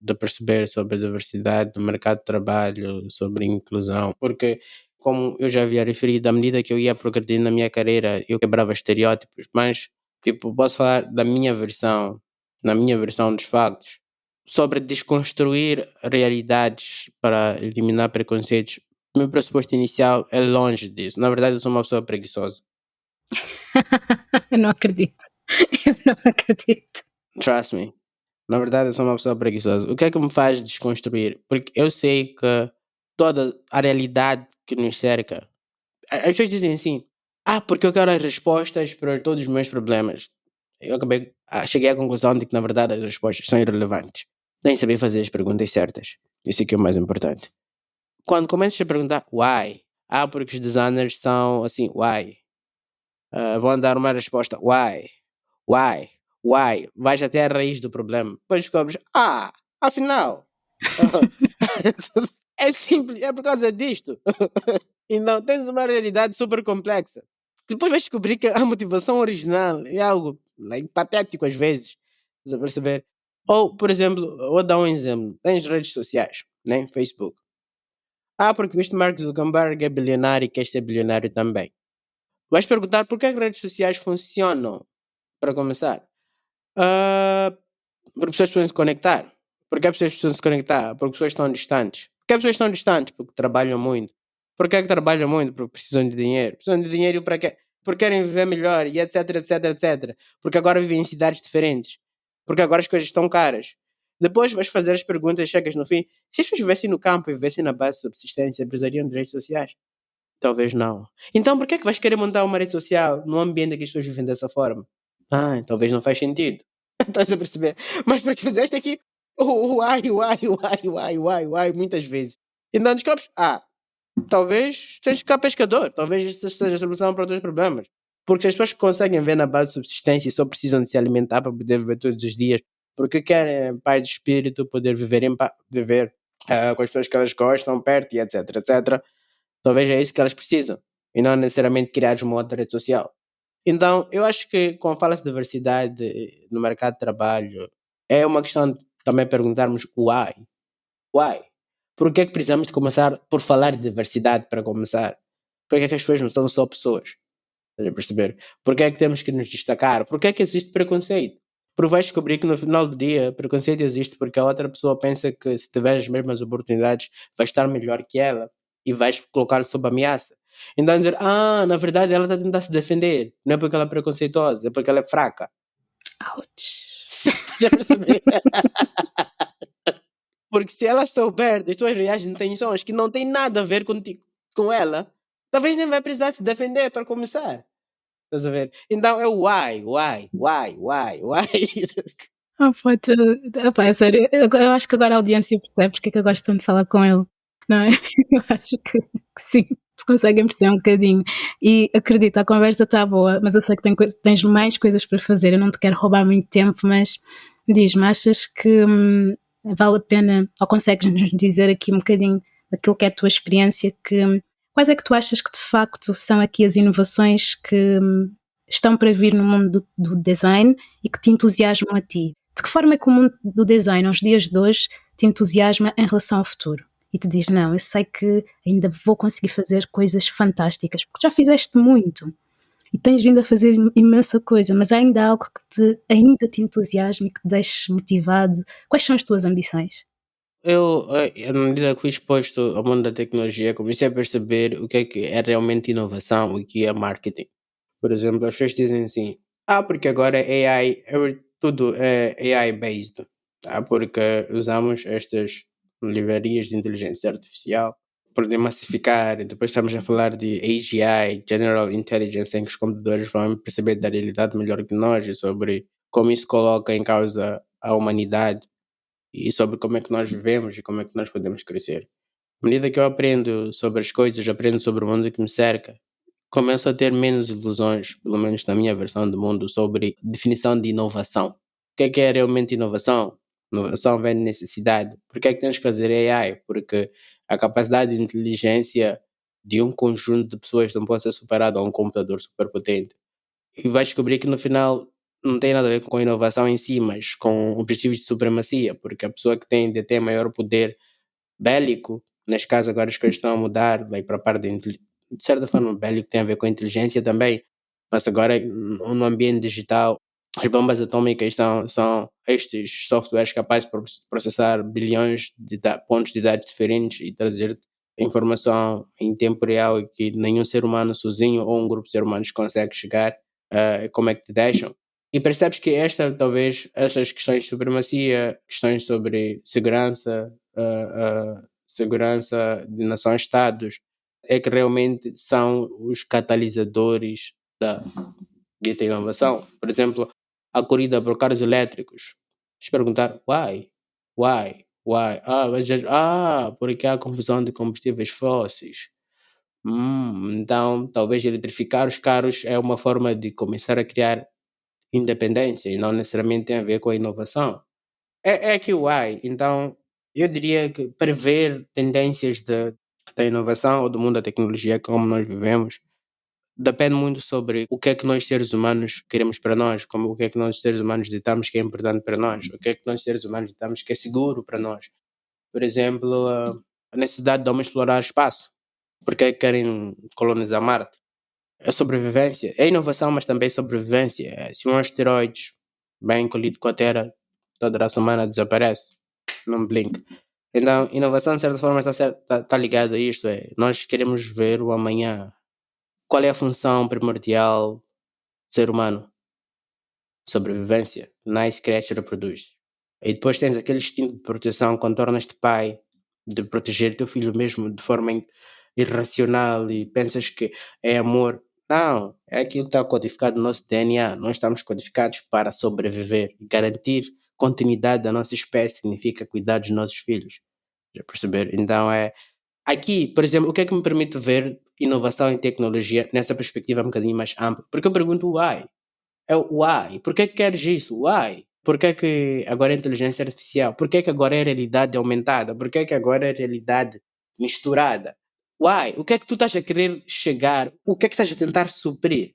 de perceber sobre a diversidade do mercado de trabalho, sobre inclusão, porque, como eu já havia referido, à medida que eu ia progredindo na minha carreira, eu quebrava estereótipos, mas, tipo, posso falar da minha versão, na minha versão dos factos, sobre desconstruir realidades para eliminar preconceitos. O meu pressuposto inicial é longe disso. Na verdade, eu sou uma pessoa preguiçosa. Eu não acredito. Eu não acredito. Trust me. Na verdade, eu sou uma pessoa preguiçosa. O que é que me faz desconstruir? Porque eu sei que toda a realidade que nos cerca. As pessoas dizem assim: porque eu quero as respostas para todos os meus problemas. Eu cheguei à conclusão de que, na verdade, as respostas são irrelevantes. Nem saber fazer as perguntas certas. Isso é que é o mais importante. Quando começas a perguntar why, porque os designers são assim, why? Vão dar uma resposta, why? Why? Why? Vais até a raiz do problema. Depois descobres, afinal, é simples, é por causa disto. Então tens uma realidade super complexa. Depois vais descobrir que a motivação original é algo patético às vezes. Estás a perceber? Ou, por exemplo, vou dar um exemplo. Tens redes sociais, né? Facebook. Porque viste Mark Zuckerberg é bilionário e quer ser bilionário também. Vais perguntar por que as redes sociais funcionam, para começar. Porque pessoas precisam se conectar. Porque as pessoas precisam se conectar? Porque pessoas estão distantes. Porque as pessoas estão distantes? Porque trabalham muito. Porque é que trabalham muito? Porque precisam de dinheiro. Precisam de dinheiro para quê? Porque querem viver melhor e etc, etc, etc. Porque agora vivem em cidades diferentes. Porque agora as coisas estão caras. Depois vais fazer as perguntas, chegas no fim. Se as pessoas vivessem no campo e vivessem na base de subsistência, precisariam de redes sociais? Talvez não. Então por que é que vais querer montar uma rede social num ambiente em que as pessoas vivem dessa forma? Talvez não faz sentido. Estás a perceber? Mas porque fizeste aqui o muitas vezes. Então descobres, talvez tens que ficar pescador. Talvez isso seja a solução para os teus problemas. Porque as pessoas que conseguem ver na base de subsistência e só precisam de se alimentar para poder viver todos os dias, porque querem paz de espírito, poder viver, viver com as pessoas que elas gostam, perto e etc, etc. Talvez é isso que elas precisam. E não necessariamente criar uma outra rede social. Então, eu acho que quando fala-se de diversidade no mercado de trabalho, é uma questão de também perguntarmos why. Why? Por que é que precisamos de começar por falar de diversidade para começar? Por que é que as pessoas não são só pessoas? Estás a perceber? Por que é que temos que nos destacar? Por que é que existe preconceito? Porque vais descobrir que no final do dia preconceito existe porque a outra pessoa pensa que se tiver as mesmas oportunidades vai estar melhor que ela e vais colocar sob ameaça. Então dizer, na verdade ela está a tentar se defender. Não é porque ela é preconceituosa, é porque ela é fraca. Ouch. Estás a perceber? Porque se ela souber das tuas reais intenções que não tem nada a ver contigo, com ela, talvez nem vai precisar se defender para começar. Estás a ver? Então é o why. Pá, opá, é sério, eu acho que agora a audiência percebe porque é que eu gosto tanto de falar com ele, não é? Eu acho que sim, se conseguem perceber um bocadinho. E acredito, a conversa está boa, mas eu sei que tens mais coisas para fazer, eu não te quero roubar muito tempo, mas diz-me, achas que vale a pena, ou consegues-nos dizer aqui um bocadinho daquilo que é a tua experiência, quais é que tu achas que de facto são aqui as inovações que estão para vir no mundo do design e que te entusiasmam a ti? De que forma é que o mundo do design, aos dias de hoje, te entusiasma em relação ao futuro? E te diz, não, eu sei que ainda vou conseguir fazer coisas fantásticas, porque já fizeste muito e tens vindo a fazer imensa coisa, mas há ainda algo que ainda te entusiasma e que te deixe motivado. Quais são as tuas ambições? Eu, à medida que fui exposto ao mundo da tecnologia, comecei a perceber o que é realmente inovação e o que é marketing. Por exemplo, as pessoas dizem assim, porque agora é AI, tudo é AI-based, tá? Porque usamos estas livrarias de inteligência artificial para massificar, e depois estamos a falar de AGI, General Intelligence, em que os computadores vão perceber da realidade melhor que nós e sobre como isso coloca em causa a humanidade e sobre como é que nós vivemos e como é que nós podemos crescer. À medida que eu aprendo sobre as coisas, aprendo sobre o mundo que me cerca, começo a ter menos ilusões, pelo menos na minha versão do mundo, sobre definição de inovação. O que é realmente inovação? Inovação vem de necessidade. Por que é que temos que fazer AI? Porque a capacidade de inteligência de um conjunto de pessoas não pode ser superada a um computador superpotente. E vais descobrir que no final não tem nada a ver com a inovação em si, mas com o princípio de supremacia, porque a pessoa que detém maior poder bélico, neste caso agora as coisas estão a mudar, vai para a parte de certa forma bélico tem a ver com a inteligência também, mas agora no ambiente digital as bombas atômicas são estes softwares capazes de processar bilhões de pontos de dados diferentes e trazer informação em tempo real e que nenhum ser humano sozinho ou um grupo de seres humanos consegue chegar, como é que te deixam. E percebes que talvez, estas questões de supremacia, questões sobre segurança, segurança de nações-estados, é que realmente são os catalisadores da dita inovação. Por exemplo, a corrida por carros elétricos. Deixa eu perguntar, why? Why? Why? Porque há confusão de combustíveis fósseis. Então, talvez eletrificar os carros é uma forma de começar a criar independência e não necessariamente tem a ver com a inovação. É que o why. Então, eu diria que prever tendências da inovação ou do mundo da tecnologia como nós vivemos depende muito sobre o que é que nós seres humanos queremos para nós, como o que é que nós seres humanos ditamos que é importante para nós, o que é que nós seres humanos ditamos que é seguro para nós. Por exemplo, a necessidade de homem explorar o espaço. Porque é que querem colonizar Marte? É sobrevivência. É inovação, mas também sobrevivência. Se um asteroide bem colhido com a Terra, toda a raça humana desaparece. Não blink. Então, inovação, de certa forma, está ligada a isto. Nós queremos ver o amanhã. Qual é a função primordial do ser humano? Sobrevivência. Nasce, cresce, reproduz. E depois tens aquele instinto de proteção quando tornas-te pai, de proteger teu filho mesmo de forma irracional e pensas que é amor. Não, é aquilo que está codificado no nosso DNA. Nós estamos codificados para sobreviver. Garantir continuidade da nossa espécie significa cuidar dos nossos filhos. Já perceber? Então aqui, por exemplo, o que é que me permite ver inovação e tecnologia nessa perspectiva um bocadinho mais ampla. Porque eu pergunto why. É o why. Por que queres isso? Why? Por que agora é inteligência artificial? Por que agora é realidade aumentada? Por que agora é realidade misturada? Why? O que é que tu estás a querer chegar? O que é que estás a tentar suprir?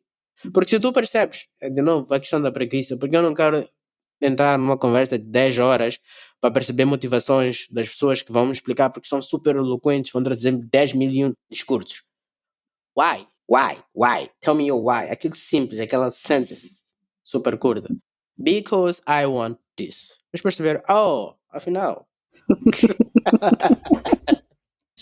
Porque se tu percebes, de novo, a questão da preguiça, porque eu não quero entrar numa conversa de 10 horas para perceber motivações das pessoas que vão me explicar porque são super eloquentes, vão trazer 10 mil discursos. Why? Why? Why? Tell me your why. Aquilo simples, aquela sentence super curta. Because I want this. Mas perceber, afinal.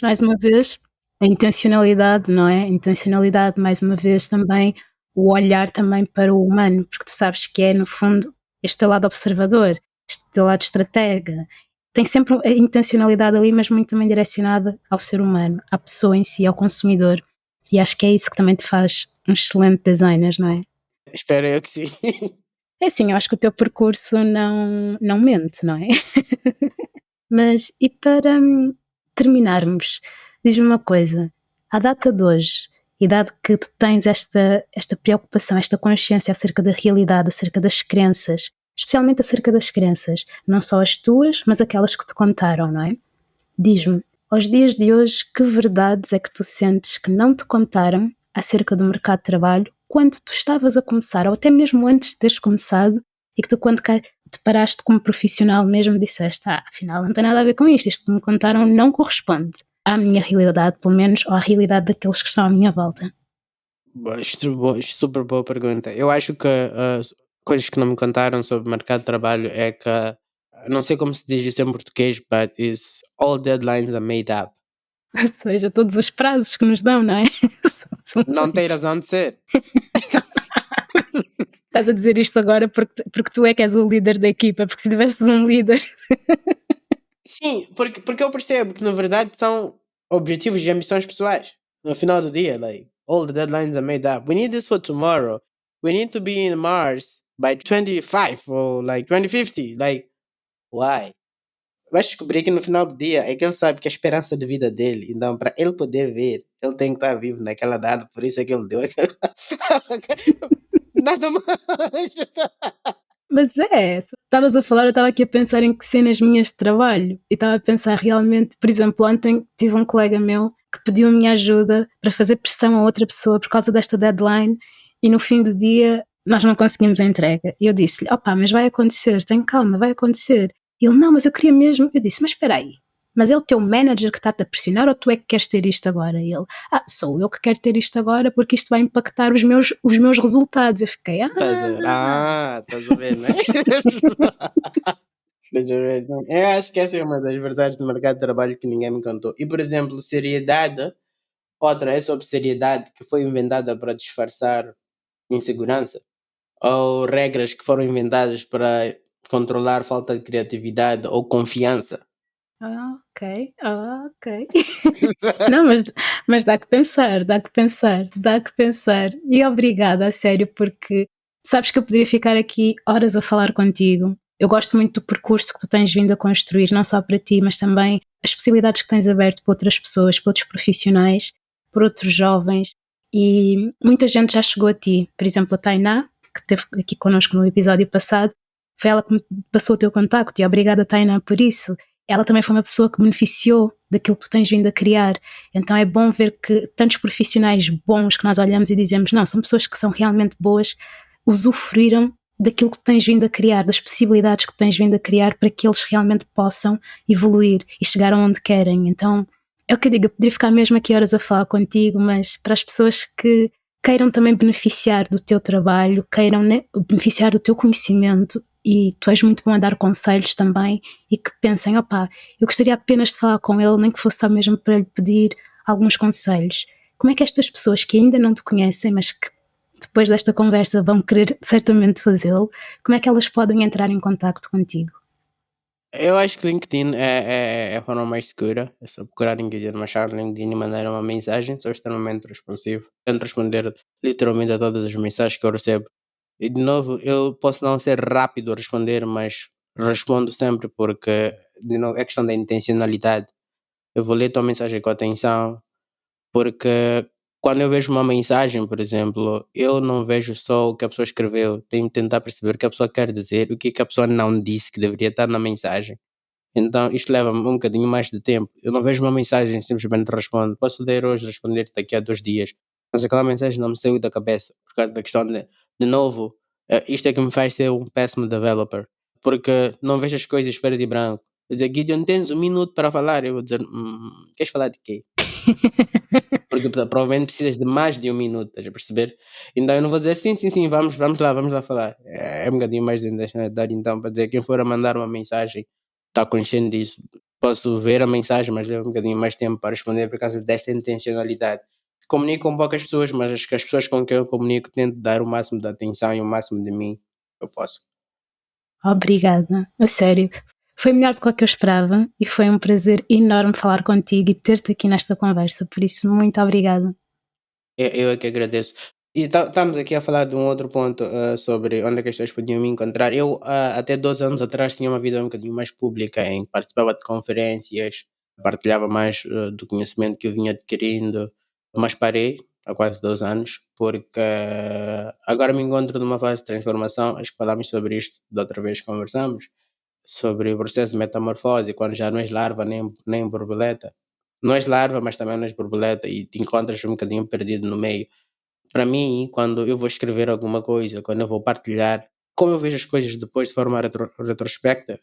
Mais uma vez, a intencionalidade, não é? A intencionalidade, mais uma vez, também o olhar também para o humano, porque tu sabes que é, no fundo, este teu lado observador, este teu lado estratega. Tem sempre a intencionalidade ali, mas muito também direcionada ao ser humano, à pessoa em si, ao consumidor. E acho que é isso que também te faz um excelente designer, não é? Espero eu que sim. É assim, eu acho que o teu percurso não mente, não é? Mas, e para terminarmos, diz-me uma coisa, à data de hoje, e dado que tu tens esta preocupação, esta consciência acerca da realidade, acerca das crenças, especialmente acerca das crenças, não só as tuas, mas aquelas que te contaram, não é? Diz-me, aos dias de hoje, que verdades é que tu sentes que não te contaram acerca do mercado de trabalho quando tu estavas a começar, ou até mesmo antes de teres começado, e que tu, quando te paraste como profissional mesmo, disseste: afinal, não tem nada a ver com isto que me contaram não corresponde à minha realidade, pelo menos, ou à realidade daqueles que estão à minha volta. Super boa pergunta. Eu acho que as coisas que não me contaram sobre o mercado de trabalho é que, não sei como se diz isso em português, but is all deadlines are made up. Ou seja, todos os prazos que nos dão, não é? São Não tem feitos. razão de ser. Estás a dizer isto agora porque tu é que és o líder da equipa, porque se tivesses um líder. Sim, porque eu percebo que na verdade são objetivos e ambições pessoais. No final do dia, like, all the deadlines are made up. We need this for tomorrow. We need to be in Mars by 25 or like 2050. Like, why? Vais descobrir que no final do dia é que ele sabe que a esperança de vida dele, então para ele poder ver, ele tem que estar vivo naquela data, por isso é que ele deu aquela. Nada mais. Mas estavas a falar, eu estava aqui a pensar em que cenas minhas de trabalho e estava a pensar realmente, por exemplo, ontem tive um colega meu que pediu a minha ajuda para fazer pressão a outra pessoa por causa desta deadline e no fim do dia nós não conseguimos a entrega. E eu disse-lhe, mas vai acontecer, tem calma, vai acontecer. E ele, não, mas eu queria mesmo. Eu disse, mas espera aí, mas é o teu manager que está-te a pressionar ou tu é que queres ter isto agora? E ele, sou eu que quero ter isto agora porque isto vai impactar os meus resultados. Eu fiquei, Estás a ver? Estás a ver, né? Estás a ver? Eu acho que essa é uma das verdades do mercado de trabalho que ninguém me contou. E, por exemplo, seriedade, outra é sobre seriedade que foi inventada para disfarçar insegurança, ou regras que foram inventadas para controlar falta de criatividade ou confiança. Ok, ok. Não, mas dá que pensar, dá que pensar, dá que pensar. E obrigada, a sério, porque sabes que eu poderia ficar aqui horas a falar contigo. Eu gosto muito do percurso que tu tens vindo a construir, não só para ti, mas também as possibilidades que tens aberto para outras pessoas, para outros profissionais, para outros jovens. E muita gente já chegou a ti. Por exemplo, a Tainá, que esteve aqui connosco no episódio passado, foi ela que me passou o teu contacto. E obrigada, Tainá, por isso. Ela também foi uma pessoa que beneficiou daquilo que tu tens vindo a criar. Então é bom ver que tantos profissionais bons que nós olhamos e dizemos, não, são pessoas que são realmente boas, usufruíram daquilo que tu tens vindo a criar, das possibilidades que tens vindo a criar para que eles realmente possam evoluir e chegar onde querem. Então é o que eu digo, eu poderia ficar mesmo aqui horas a falar contigo, mas para as pessoas que queiram também beneficiar do teu trabalho, queiram, né, beneficiar do teu conhecimento, e tu és muito bom a dar conselhos também, e que pensem, eu gostaria apenas de falar com ele, nem que fosse só mesmo para lhe pedir alguns conselhos. Como é que estas pessoas que ainda não te conhecem, mas que depois desta conversa vão querer certamente fazê-lo, como é que elas podem entrar em contacto contigo? Eu acho que LinkedIn é a forma mais segura. É só procurar em Guilherme Machado, LinkedIn e mandar uma mensagem. Sou extremamente responsivo. Tento responder literalmente a todas as mensagens que eu recebo. E de novo, eu posso não ser rápido a responder, mas respondo sempre porque, de novo, é questão da intencionalidade. Eu vou ler tua mensagem com atenção, porque Quando eu vejo uma mensagem, por exemplo, eu não vejo só o que a pessoa escreveu, tenho que tentar perceber o que a pessoa quer dizer, o que a pessoa não disse que deveria estar na mensagem. Então, isto leva-me um bocadinho mais de tempo. Eu não vejo uma mensagem e simplesmente respondo. Posso ler hoje, responder daqui a 2 dias. Mas aquela mensagem não me saiu da cabeça. Por causa da questão de novo, isto é que me faz ser um péssimo developer. Porque não vejo as coisas preto e branco. Quer dizer, Gideon, tens 1 minuto para falar. Eu vou dizer, queres falar de quê? Porque provavelmente precisas de mais de 1 minuto, estás a perceber? Então eu não vou dizer sim, vamos lá falar. É um bocadinho mais de intencionalidade, então, para dizer quem for a mandar uma mensagem está consciente disso. Posso ver a mensagem, mas leva um bocadinho mais tempo para responder por causa desta intencionalidade. Comunico com poucas pessoas, mas acho que as pessoas com quem eu comunico tento dar o máximo de atenção e o máximo de mim que eu posso. Obrigada, a sério. Foi melhor do que o que eu esperava e foi um prazer enorme falar contigo e ter-te aqui nesta conversa, por isso muito obrigada. Eu é que agradeço. E estamos aqui a falar de um outro ponto sobre onde é que as pessoas podiam me encontrar. Eu, até 12 anos atrás, tinha uma vida um bocadinho mais pública, em que participava de conferências, partilhava mais do conhecimento que eu vinha adquirindo, mas parei há quase 12 anos, porque agora me encontro numa fase de transformação. Acho que falámos sobre isto da outra vez que conversamos, sobre o processo de metamorfose, quando já não és larva nem borboleta. Não és larva, mas também não és borboleta e te encontras um bocadinho perdido no meio. Para mim, quando eu vou escrever alguma coisa, quando eu vou partilhar, como eu vejo as coisas depois de forma retrospecta,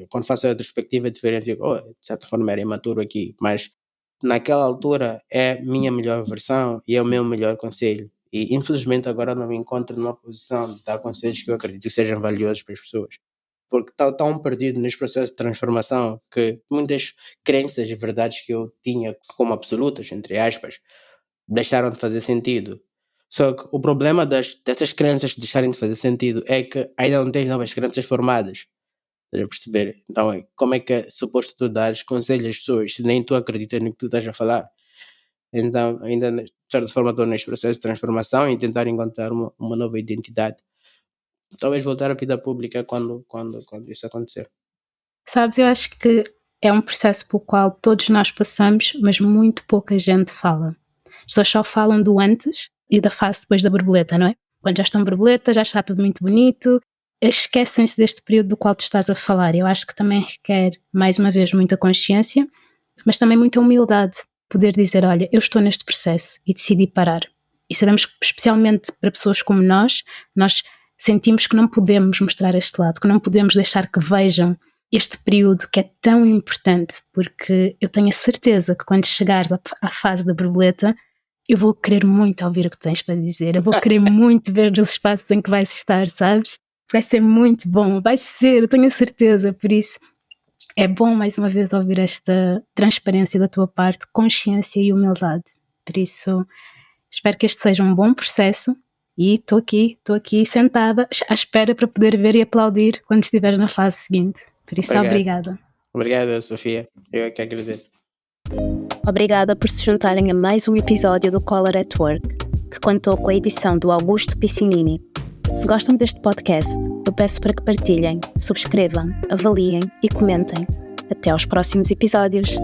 quando faço a retrospectiva é diferente, digo, de certa forma era imaturo aqui, mas naquela altura é a minha melhor versão e é o meu melhor conselho. E infelizmente agora não me encontro numa posição de dar conselhos que eu acredito que sejam valiosos para as pessoas. Porque está tão perdido neste processo de transformação que muitas crenças e verdades que eu tinha como absolutas, entre aspas, deixaram de fazer sentido. Só que o problema dessas crenças deixarem de fazer sentido é que ainda não tens novas crenças formadas. Estás a perceber? Então, como é que é suposto tu dares conselhos às pessoas se nem tu acreditas no que tu estás a falar? Então, ainda de certa forma estou neste processo de transformação e tentar encontrar uma nova identidade. Talvez voltar à vida pública quando isso acontecer. Sabes, eu acho que é um processo pelo qual todos nós passamos, mas muito pouca gente fala. As pessoas só falam do antes e da fase depois da borboleta, não é? Quando já estão borboleta, já está tudo muito bonito, esquecem-se deste período do qual tu estás a falar. Eu acho que também requer, mais uma vez, muita consciência, mas também muita humildade. Poder dizer, olha, eu estou neste processo e decidi parar. E sabemos que, especialmente para pessoas como nós sentimos que não podemos mostrar este lado, que não podemos deixar que vejam este período que é tão importante, porque eu tenho a certeza que quando chegares à fase da borboleta, eu vou querer muito ouvir o que tens para dizer, eu vou querer muito ver os espaços em que vais estar, sabes? Vai ser muito bom, vai ser, eu tenho a certeza, por isso é bom mais uma vez ouvir esta transparência da tua parte, consciência e humildade. Por isso, espero que este seja um bom processo e estou aqui sentada à espera para poder ver e aplaudir quando estiveres na fase seguinte. Por isso, Obrigado. obrigada. Obrigado, Sofia. Eu é que agradeço. Obrigada por se juntarem a mais um episódio do Color at Work, que contou com a edição do Augusto Piccinini. Se gostam deste podcast, eu peço para que partilhem, subscrevam, avaliem e comentem. Até aos próximos episódios.